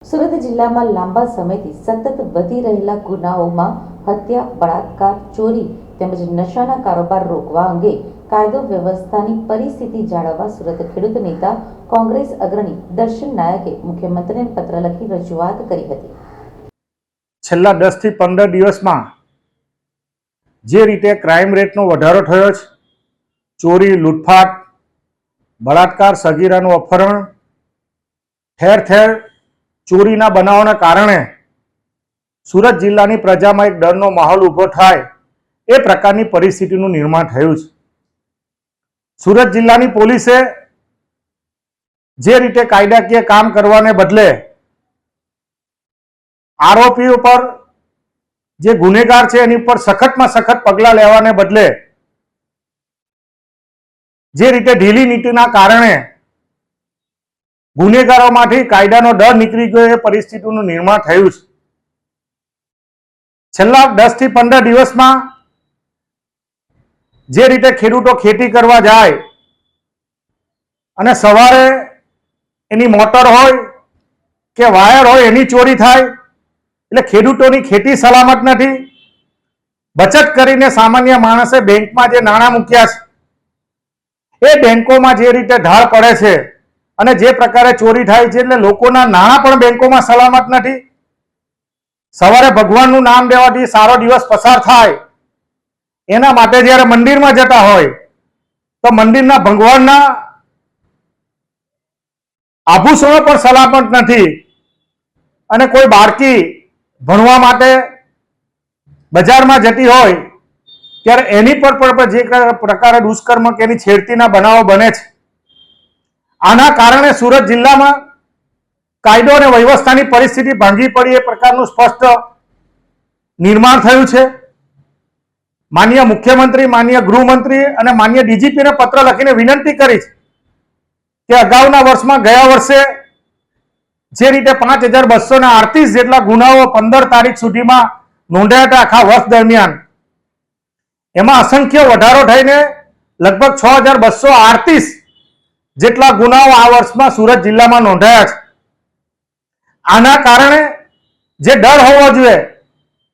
સુરત જિલ્લામાં લાંબા સમયથી સતત વધી રહેલા ગુનાઓમાં હત્યા, બળાત્કાર, ચોરી તેમજ નશાના કારોબાર રોકવા અંગે કાયદો વ્યવસ્થાની પરિસ્થિતિ જાળવવા સુરત ખેડૂત નેતા કોંગ્રેસ અગ્રણી દર્શન નાયકે મુખ્યમંત્રીને પત્ર લખી રજૂઆત કરી હતી. છેલ્લા 10 થી 15 દિવસમાં જે રીતે ક્રાઇમ રેટનો વધારો થયો છે, ચોરી, લૂંટફાટ, બળાત્કાર, સગીરાનું અપહરણ, ઠેર ઠેર ચોરીના બનાવોના કારણે સુરત જિલ્લાની પ્રજામાં એક ડરનો માહોલ ઊભો થાય એ પ્રકારની પરિસ્થિતિનું નિર્માણ થયું છે. સુરત જિલ્લાની પોલીસે જે રીતે કાયદાકીય કામ કરવાને બદલે આરોપીઓ પર, જે ગુનેગાર છે એની પર સખતમાં સખત પગલાં લેવાને બદલે જે રીતે ઢીલી નીતિના કારણે ગુનેગારોમાંથી કાયદાનો ડર નીકળી ગયો એ પરિસ્થિતિનું નિર્માણ થયું છે. છેલ્લા 10 થી 15 દિવસમાં જે રીતે ખેડૂતો ખેતી કરવા જાય અને સવારે એની મોટર હોય કે વાયર હોય એની ચોરી થાય, એટલે ખેડૂતોની ખેતી સલામત નથી. બચત કરીને સામાન્ય માણસે બેંકમાં જે નાણાં મૂક્યા છે એ બેંકોમાં જે રીતે ઢાળ પડે છે અને જે પ્રકારે ચોરી થાય છે, એટલે લોકોના નાણાં પણ બેંકોમાં સલામત નથી. સવારે ભગવાનનું નામ લેવાથી સારો દિવસ પસાર થાય, એના માટે જ્યારે મંદિરમાં જતા હોય તો મંદિરના ભગવાનના આભૂષણો પણ સલામત નથી. અને કોઈ બાળકી ભણવા માટે બજારમાં જતી હોય ત્યારે એની પર પણ જે પ્રકારે દુષ્કર્મ કે એની છેડતીના બનાવો બને છે. આના કારણે સુરત જિલ્લામાં કાયદો અને વ્યવસ્થાની પરિસ્થિતિ ભાંગી પડી એ પ્રકારનું સ્પષ્ટ નિર્માણ થયું છે. માનનીય મુખ્યમંત્રી, માનનીય ગૃહમંત્રી અને માનનીય ડીજીપીને પત્ર લખીને વિનંતી કરી છે કે અગાઉના વર્ષમાં, ગયા વર્ષે જે રીતે 5238 જેટલા ગુનાઓ 15 તારીખ સુધીમાં નોંધાયા હતા આખા વર્ષ દરમિયાન, એમાં અસંખ્ય વધારો થઈને લગભગ 6238 જેટલા ગુનાઓ આ વર્ષમાં સુરત જિલ્લામાં નોંધાયા છે. આના કારણે જે ડર હોવો જોઈએ,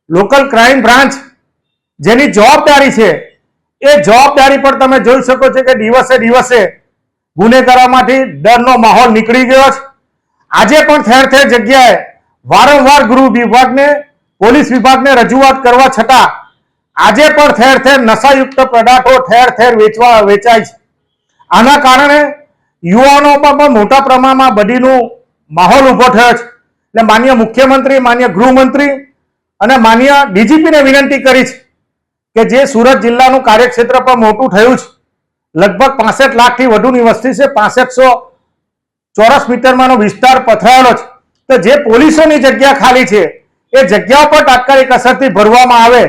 લોકલ ક્રાઇમ બ્રાન્ચ જેની જવાબદારી છે એ જવાબદારી પર તમે જોઈ શકો છો કે દિવસે દિવસે ગુનેગારોમાંથી ડરનો માહોલ નીકળી ગયો છે. આજે પણ ઠેર ઠેર જગ્યાએ વારંવાર ગૃહ વિભાગને, પોલીસ વિભાગને રજૂઆત કરવા છતાં આજે પણ ઠેર ઠેર નશાયુક્ત પદાર્થો ઠેર ઠેર વેચાય છે. આના કારણે યુવાનોમાં પણ મોટા પ્રમાણમાં બદીનો માહોલ ઊભો થયો છે. એટલે માનનીય મુખ્યમંત્રી, માનનીય ગૃહમંત્રી અને માનનીય ડીજીપીને વિનંતી કરી છે કે જે સુરત જિલ્લાનું કાર્યક્ષેત્ર પણ મોટું થયું છે, લગભગ 65 લાખથી વધુની વસ્તી છે, 6500 ચોરસ મીટરમાંનો વિસ્તાર પથરાયેલો છે, તો જે પોલીસોની જગ્યા ખાલી છે એ જગ્યાઓ પર તાત્કાલિક અસરથી ભરવામાં આવે,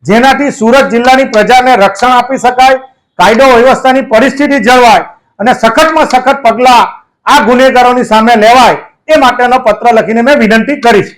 જેનાથી સુરત જિલ્લાની પ્રજાને રક્ષણ આપી શકાય, કાયદો વ્યવસ્થાની પરિસ્થિતિ જળવાય અને સખતમાં સખત પગલાં આ ગુનેગારોની સામે લેવાય એ માટેનો પત્ર લખીને મેં વિનંતી કરી છે.